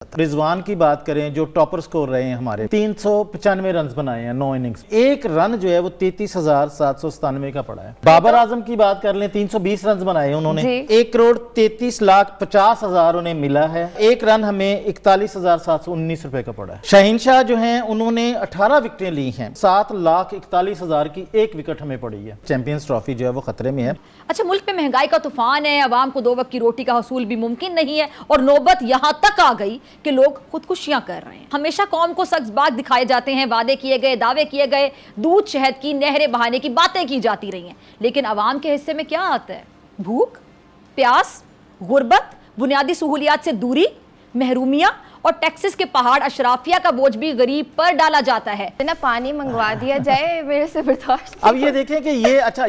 रिजवान की बात करें जो टॉपर स्कोर रहे हैं हमारे 395 रन बनाए हैं 9 इनिंग्स। एक रन जो है वो 33,797 का पड़ा है। बाबर आजम की बात कर लें 320 रन बनाए उन्होंने, 1,33,50,50,000 उन्हें मिला है। एक रन हमें 41,719 रुपए का पड़ा है। शाहीन शाह जो है उन्होंने 18 विकेटें ली हैं, 7,41,000 की एक विकेट हमें पड़ी है। चैंपियंस ट्रॉफी जो है वो खतरे में है। अच्छा, मुल्क में महंगाई का तूफान है, अवाम को 2 वक्त की रोटी का हसूल भी मुमकिन नहीं है और नौबत यहां तक आ गई कि लोग खुदकुशियां कर रहे हैं। हमेशा कौम को सख्त बाग दिखाए जाते हैं, वादे किए गए, दावे किए गए, दूध शहद की नहरें बहाने की बातें की जाती रही हैं, लेकिन अवाम के हिस्से में क्या आता है? भूख, प्यास, गुर्बत, बुनियादी सहूलियात से दूरी, महरूमिया और टैक्सेस के पहाड़। अशराफिया का बोझ भी गरीब पर डाला जाता है। ना पानी मंगवा दिया जाए, मेरे से बर्दाश्त। अब ये देखें कि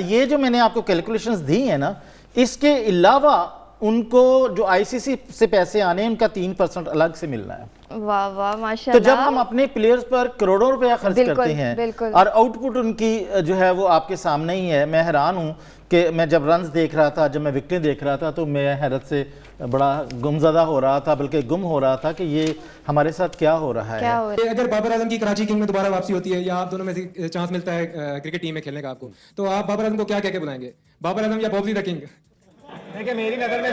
ये जो मैंने आपको कैलकुलेशंस दी है ना, इसके अलावा उनको जो आईसीसी से पैसे आने हैं उनका 3% अलग से मिलना है। वाह वाह माशाल्लाह। तो जब हम अपने प्लेयर्स पर करोड़ों रुपया खर्च करते हैं और आउटपुट उनकी जो है वो आपके सामने ही है। मैं हैरान हूँ कि मैं जब रन्स देख रहा था, जब मैं विकेटें देख रहा था, तो मैं हैरत से बड़ा गुमज़दा हो रहा था, बल्कि गुम हो रहा था कि ये हमारे साथ क्या हो रहा है। अगर बाबर आजम की कराची किंग में दोबारा वापसी होती है या आप दोनों में से चांस मिलता है क्रिकेट टीम में खेलने का आपको, तो आप बाबर आजम को क्या कह के बुलाएंगे? बाबर आजम या बॉबी द किंग? देखिए, मेरी नजर में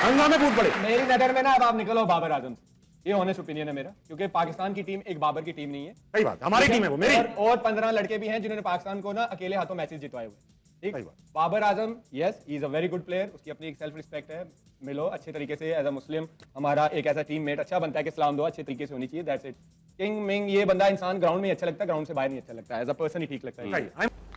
हंगामे फूट पड़े। मेरी नजर में ना अब आप निकलो बाबर आजम से, ये ऑनेस्ट ओपिनियन है मेरा, क्योंकि पाकिस्तान की टीम एक बाबर की टीम नहीं है। सही बात, हमारी टीम है वो, मेरी। और 15 लड़के भी हैं जिन्होंने पाकिस्तान को ना अकेले हाथों मैचेस जितवाए हुए। ठीक, Babar Azam yes he is a very good player, उसकी अपनी एक सेल्फ रिस्पेक्ट है। मिलो अच्छे तरीके से एज अ मुस्लिम, हमारा एक ऐसा टीममेट अच्छा बनता है कि सलाम दो अच्छे तरीके से होनी चाहिए, दैट्स इट। किंग मिंग ये बंदा इंसान ग्राउंड में अच्छा लगता है, ग्राउंड से बाहर नहीं अच्छा लगता है, एज अ पर्सन ही ठीक लगता है।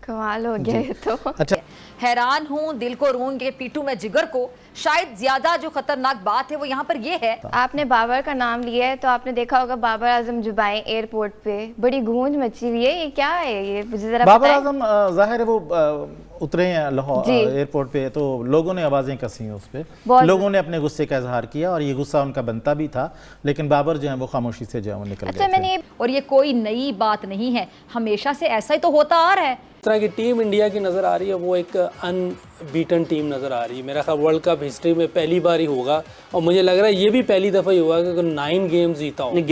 कमाल हो गया ये तो। अच्छा, हैरान हूं, दिल को रूंगे, पीटू में जिगर को। शायद ज्यादा जो खतरनाक बात है वो यहाँ पर ये है, आपने बाबर का नाम लिया है तो आपने देखा होगा बाबर आजम जुबाई एयरपोर्ट पे बड़ी गूंज मची हुई है। ये क्या है? ये मुझे जरा बाबर आजम जाहिर है वो उतरे हैं लाहौर एयरपोर्ट पे, तो लोगों ने आवाजें कसी हैं उस पे, लोगों ने अपने गुस्से का इजहार किया और ये गुस्सा उनका बनता भी था, लेकिन बाबर जो है वो खामोशी से जो है वो निकल गए थे। और ये कोई नई बात नहीं है, हमेशा से ऐसा ही तो होता आ रहा है। इस तरह की टीम इंडिया की नज़र आ रही है, वो एक अनबीटन टीम नज़र आ रही है। मेरा ख्याल वर्ल्ड कप हिस्ट्री में पहली बार ही होगा और मुझे लग रहा है ये भी पहली दफ़ा ही होगा कि 9 गेम्स जीता हो।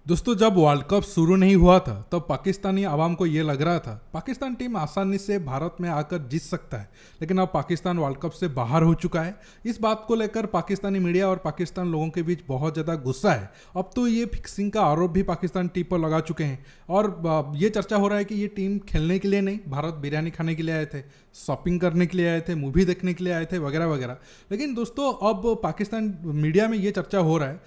दोस्तों, जब वर्ल्ड कप शुरू नहीं हुआ था तब पाकिस्तानी आवाम को ये लग रहा था पाकिस्तान टीम आसानी से भारत में आकर जीत सकता है, लेकिन अब पाकिस्तान वर्ल्ड कप से बाहर हो चुका है। इस बात को लेकर पाकिस्तानी मीडिया और पाकिस्तान लोगों के बीच बहुत ज़्यादा गुस्सा है। अब तो ये फिक्सिंग का आरोप भी पाकिस्तान टीम पर लगा चुके हैं और ये चर्चा हो रहा है कि ये टीम खेलने के लिए नहीं, भारत बिरयानी खाने के लिए आए थे, शॉपिंग करने के लिए आए थे, मूवी देखने के लिए आए थे, वगैरह वगैरह। लेकिन दोस्तों, अब पाकिस्तान मीडिया में ये चर्चा हो रहा है,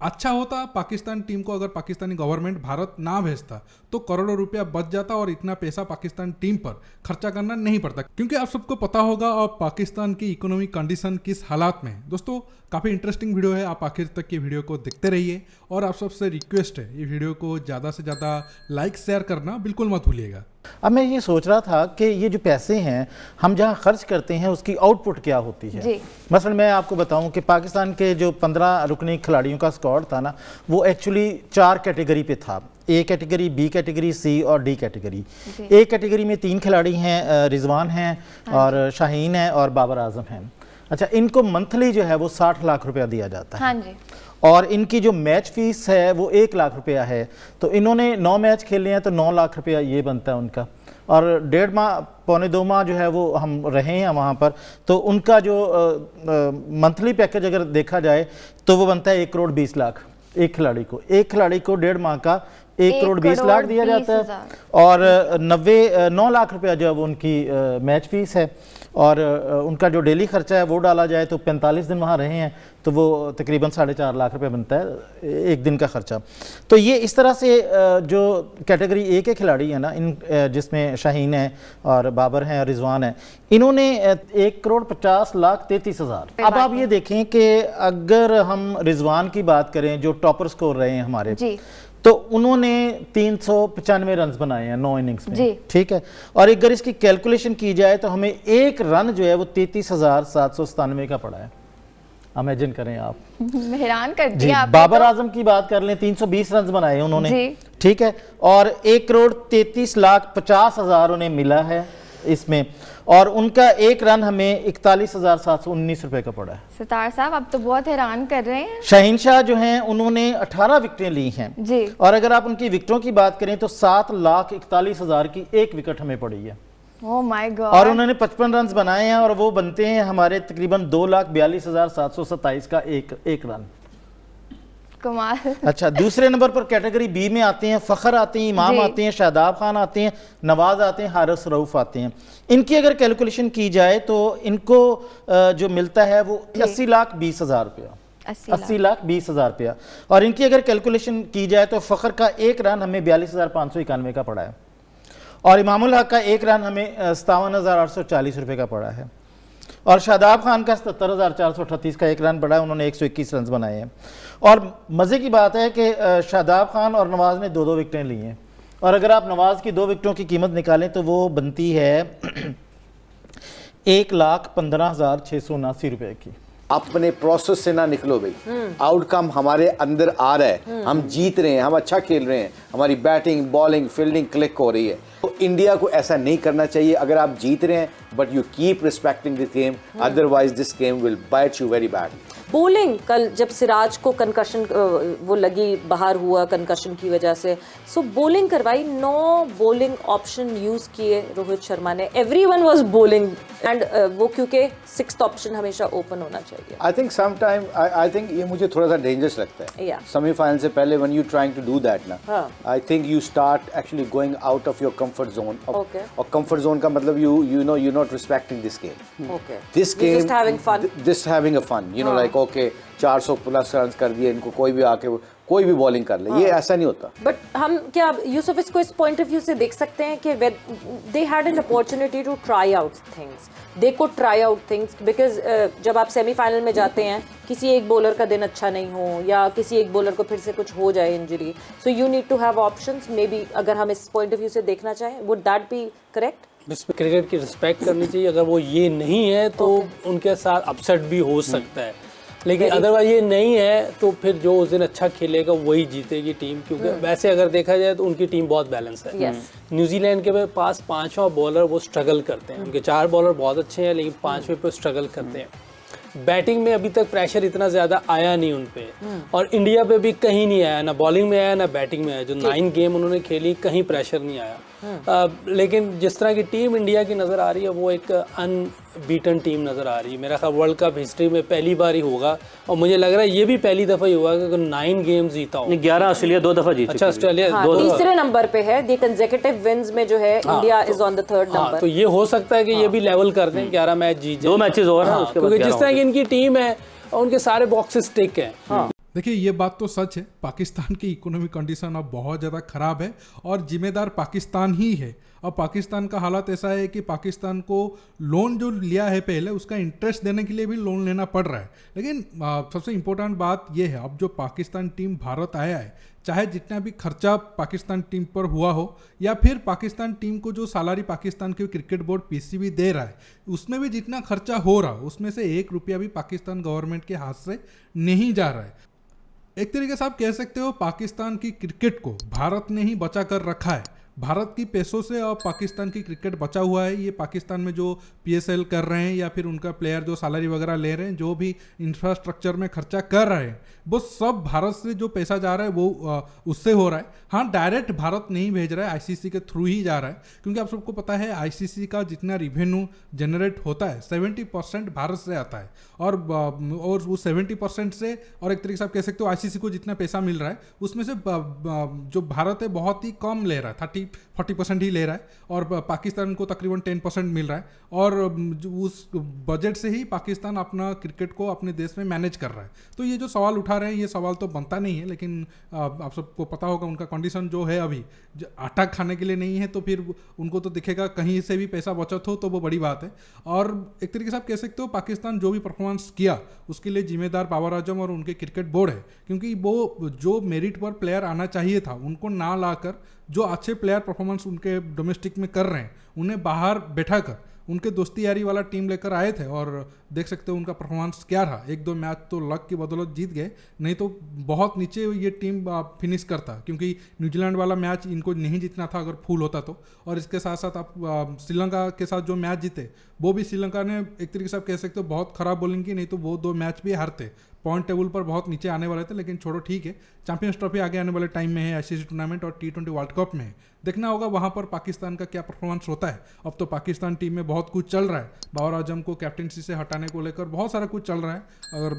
अच्छा होता पाकिस्तान टीम को अगर पाकिस्तानी गवर्नमेंट भारत ना भेजता तो करोड़ों रुपया बच जाता और इतना पैसा पाकिस्तान टीम पर खर्चा करना नहीं पड़ता, क्योंकि आप सबको पता होगा अब पाकिस्तान की इकोनॉमिक कंडीशन किस हालात में है। दोस्तों, काफ़ी इंटरेस्टिंग वीडियो है, आप आखिर तक ये वीडियो को देखते रहिए और आप सबसे रिक्वेस्ट है ये वीडियो को ज़्यादा से ज़्यादा लाइक शेयर करना बिल्कुल मत भूलिएगा। अब मैं ये सोच रहा था कि ये जो पैसे हैं हम जहाँ खर्च करते हैं उसकी आउटपुट क्या होती है। मसलन मैं आपको बताऊं कि पाकिस्तान के जो 15 रुकनी खिलाड़ियों का स्क्वाड था ना, वो एक्चुअली 4 कैटेगरी पे था, ए कैटेगरी, बी कैटेगरी, सी और डी कैटेगरी। ए कैटेगरी में 3 खिलाड़ी हैं, रिजवान हैं और शाहीन है और बाबर आजम हैं। अच्छा, इनको मंथली जो है वो 60 लाख रुपया दिया जाता है। हाँ जी। और इनकी जो मैच फीस है वो 1 लाख रुपया है, तो इन्होंने 9 मैच खेले हैं तो 9 लाख रुपया ये बनता है उनका। और 1.5 माह पौने 2 माह जो है वो हम रहे हैं वहाँ पर, तो उनका जो मंथली पैकेज अगर देखा जाए तो वो बनता है 1 करोड़ 20 लाख एक खिलाड़ी को। एक खिलाड़ी को 1.5 माह का 1 करोड़ 20 लाख दिया जाता है और 9 लाख रुपया जो है वो उनकी मैच फीस है। और उनका जो डेली खर्चा है वो डाला जाए तो 45 दिन वहाँ रहे हैं तो वो तकरीबन 4.5 लाख रुपए बनता है एक दिन का खर्चा। तो ये इस तरह से जो कैटेगरी ए के खिलाड़ी हैं ना, इन जिसमें शाहीन है और बाबर हैं और रिजवान है, इन्होंने 1 करोड़ 50 लाख 33,000। अब आप ये देखें कि अगर हम रिजवान की बात करें जो टॉपर स्कोर रहे हैं हमारे, तो उन्होंने 395 रन बनाए हैं 9 इनिंग्स में। ठीक है, और अगर इसकी कैलकुलेशन की जाए तो हमें एक रन जो है वो 33,797 का पड़ा है। इमेजिन करें आप, हैरान कर दिया। बाबर आजम की बात कर लें, 320 रन बनाए उन्होंने, ठीक है, और 1 करोड़ 33 लाख 50,000 उन्हें मिला है इसमें। और उनका एक रन हमें 41,719 रुपए का पड़ा है। सितार साहब आप तो बहुत हैरान कर रहे हैं। शाहीन शाह जो हैं उन्होंने 18 विकेटें ली हैं जी। और अगर आप उनकी विकेटों की बात करें तो 7,41,000 की एक विकेट हमें पड़ी है। Oh my God. और उन्होंने 55 रन बनाए हैं और वो बनते हैं हमारे तकरीबन 2,42,727 का एक रन। कमाल। अच्छा, दूसरे नंबर पर कैटेगरी बी में आते हैं फ़खर आते हैं, इमाम जी। आते हैं, शादाब खान आते हैं, नवाज आते हैं, हारिस रऊफ आते हैं। इनकी अगर कैलकुलेशन की जाए तो इनको जो मिलता है वो 80,20,000 रुपया, 80,20,000 रुपया। और इनकी अगर कैलकुलेशन की जाए तो फ़खर का एक रन हमें 42,591 का पड़ा है और इमामुल हक का एक रन हमें 57,840 रुपये का पड़ा है और शादाब खान का 77,438 का एक रन पड़ा है, उन्होंने 121 रन बनाए हैं। और मज़े की बात है कि शादाब खान और नवाज़ ने 2-2 विकेटें ली हैं और अगर आप नवाज़ की 2 विकेटों की कीमत निकालें तो वो बनती है 1,15,679 रुपये की। अपने प्रोसेस से ना निकलो भाई, आउटकम हमारे अंदर आ रहा है, हम जीत रहे हैं, हम अच्छा खेल रहे हैं, हमारी बैटिंग बॉलिंग फील्डिंग क्लिक हो रही है। तो इंडिया को ऐसा नहीं करना चाहिए। अगर आप जीत रहे हैं but you keep respecting the game, otherwise this game will bite you very bad. Bowling कल जब सिराज को कंकशन वो लगी, बाहर हुआ कंकशन की वजह से, सो बॉलिंग करवाई, 9 बॉलिंग ऑप्शन यूज किए रोहित शर्मा ने, एवरीवन वाज बॉलिंग एंड वो क्योंकि 6th ऑप्शन हमेशा ओपन होना चाहिए। I think sometime I think ये मुझे थोड़ा सा डेंजरस लगता है। Yeah. सेमीफाइनल से पहले when you trying to do that ना, हाँ. I think you start actually going out of your comfort zone. Okay. और कंफर्ट जोन का मतलब you know you not respecting this game. Okay. This You're game just having fun. This having a fun, you know like okay 400 plus run कर दिए, इनको कोई भी आके कोई भी बॉलिंग कर ले, ये ऐसा नहीं होता। बट हम क्या यूसुफ इसको इस पॉइंट ऑफ व्यू से देख सकते हैं कि they had an opportunity to try out things, they could try out things because जब आप सेमीफाइनल में जाते हैं, किसी एक बॉलर का दिन अच्छा नहीं हो या किसी एक बॉलर को फिर से कुछ हो जाए injury, so you need to have options. Maybe अगर हम इस पॉइंट ऑफ व्यू से देखना चाहें, वुड दैट बी करेक्ट? इसमें क्रिकेट की रिस्पेक्ट करनी चाहिए। अगर वो ये नहीं है तो उनके साथ अपसेट भी हो सकता है, लेकिन अदरवाइज ये नहीं है तो फिर जो उस दिन अच्छा खेलेगा वही जीतेगी टीम, क्योंकि वैसे अगर देखा जाए तो उनकी टीम बहुत बैलेंस है। न्यूजीलैंड के पास 5वां बॉलर वो स्ट्रगल करते हैं, उनके 4 बॉलर बहुत अच्छे हैं लेकिन 5वें पे स्ट्रगल करते हैं। बैटिंग में अभी तक प्रेशर इतना ज़्यादा आया नहीं उन पे, और इंडिया पे भी कहीं नहीं आया, ना बॉलिंग में आया ना बैटिंग में आया। जो 9 गेम उन्होंने खेली कहीं प्रेशर नहीं आया। लेकिन जिस तरह की टीम इंडिया की नज़र आ रही है वो एक अनबीटन टीम नज़र आ रही है। मेरा ख्याल वर्ल्ड कप हिस्ट्री में पहली बार ही होगा, और मुझे लग रहा है ये भी पहली दफ़ा ही हुआ कि 9 गेम्स जीता हो। 11 ऑस्ट्रेलिया 2 दफ़ा जीती। अच्छा, ऑस्ट्रेलिया हाँ, 2 दफ़ा। तीसरे नंबर पे है, दी कंसेक्यूटिव विन्स में जो है India is on the 3rd number. तो ये हो सकता है कि ये भी लेवल कर दें, 11 मैच जीत जाए, 2 मैचेस और हैं उसके बाद, क्योंकि जिस तरह की इनकी टीम है और उनके सारे बॉक्सेस टिक हैं। देखिए, ये बात तो सच है, पाकिस्तान की इकोनॉमिक कंडीशन अब बहुत ज़्यादा ख़राब है और जिम्मेदार पाकिस्तान ही है। अब पाकिस्तान का हालात ऐसा है कि पाकिस्तान को लोन जो लिया है पहले, उसका इंटरेस्ट देने के लिए भी लोन लेना पड़ रहा है। लेकिन सबसे इम्पोर्टेंट बात यह है, अब जो पाकिस्तान टीम भारत आया है, चाहे जितना भी खर्चा पाकिस्तान टीम पर हुआ हो या फिर पाकिस्तान टीम को जो सैलरी पाकिस्तान के क्रिकेट बोर्ड पीसीबी दे रहा है, उसमें भी जितना खर्चा हो रहा है उसमें से 1 रुपया भी पाकिस्तान गवर्नमेंट के हाथ से नहीं जा रहा है। एक तरीके से आप कह सकते हो पाकिस्तान की क्रिकेट को भारत ने ही बचा कर रखा है। भारत की पैसों से अब पाकिस्तान की क्रिकेट बचा हुआ है। ये पाकिस्तान में जो PSL कर रहे हैं या फिर उनका प्लेयर जो सैलरी वगैरह ले रहे हैं, जो भी इंफ्रास्ट्रक्चर में खर्चा कर रहे हैं, वो सब भारत से जो पैसा जा रहा है वो उससे हो रहा है। हाँ, डायरेक्ट भारत नहीं भेज रहा है, ICC के थ्रू ही जा रहा है, क्योंकि आप सबको पता है ICC का जितना रिवेन्यू जनरेट होता है 70% भारत से आता है, और वो 70% से, और एक तरीके से आप कह सकते हो ICC को जितना पैसा मिल रहा है उसमें से जो भारत है बहुत ही कम ले रहा है, 30-40% ही ले रहा है, और पाकिस्तान को तकरीबन 10% मिल रहा है। और उस बजट से ही पाकिस्तान अपना क्रिकेट को अपने देश में मैनेज कर रहा है। तो ये जो सवाल उठा रहे हैं, ये सवाल तो बनता नहीं है, लेकिन आप सबको पता होगा उनका कंडीशन जो है अभी, आटा खाने के लिए नहीं है, तो फिर उनको तो दिखेगा कहीं से भी पैसा बचत हो तो वो बड़ी बात है। और एक तरीके से आप कह सकते हो पाकिस्तान जो भी परफॉर्मेंस किया उसके लिए जिम्मेदार बाबर आजम और उनके क्रिकेट बोर्ड है, क्योंकि वो जो मेरिट पर प्लेयर आना चाहिए था उनको ना लाकर जो अच्छे प्लेयर परफॉर्मेंस उनके डोमेस्टिक में कर रहे हैं उन्हें बाहर बैठा कर उनके दोस्ती यारी वाला टीम लेकर आए थे और देख सकते हो उनका परफॉर्मेंस क्या रहा। 1-2 मैच तो लक की बदौलत जीत गए, नहीं तो बहुत नीचे ये टीम फिनिश करता, क्योंकि न्यूजीलैंड वाला मैच इनको नहीं जीतना था अगर फुल होता तो। और इसके साथ साथ आप श्रीलंका के साथ जो मैच जीते वो भी श्रीलंका ने एक तरीके से आप कह सकते हो बहुत खराब बॉलिंग की, नहीं तो वो 2 मैच भी हारते, पॉइंट टेबल पर बहुत नीचे आने वाले थे। लेकिन छोड़ो, ठीक है, चैंपियंस ट्रॉफी आगे आने वाले टाइम में है, आईसीसी टूर्नामेंट और T20 वर्ल्ड कप में है, देखना होगा वहाँ पर पाकिस्तान का क्या परफॉर्मेंस होता है। अब तो पाकिस्तान टीम में बहुत कुछ चल रहा है, बाबर आजम को कैप्टनसी से हटाने को लेकर बहुत सारा कुछ चल रहा है। अगर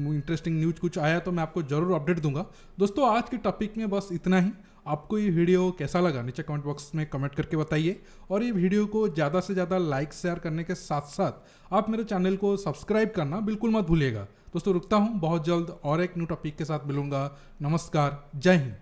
इंटरेस्टिंग न्यूज़ कुछ आया तो मैं आपको ज़रूर अपडेट दूंगा। दोस्तों, आज के टॉपिक में बस इतना ही। आपको ये वीडियो कैसा लगा नीचे कमेंट बॉक्स में कमेंट करके बताइए, और ये वीडियो को ज़्यादा से ज़्यादा लाइक शेयर करने के साथ साथ आप मेरे चैनल को सब्सक्राइब करना बिल्कुल मत भूलिएगा। दोस्तों, रुकता हूँ, बहुत जल्द और एक न्यू टॉपिक के साथ मिलूंगा। नमस्कार, जय हिंद।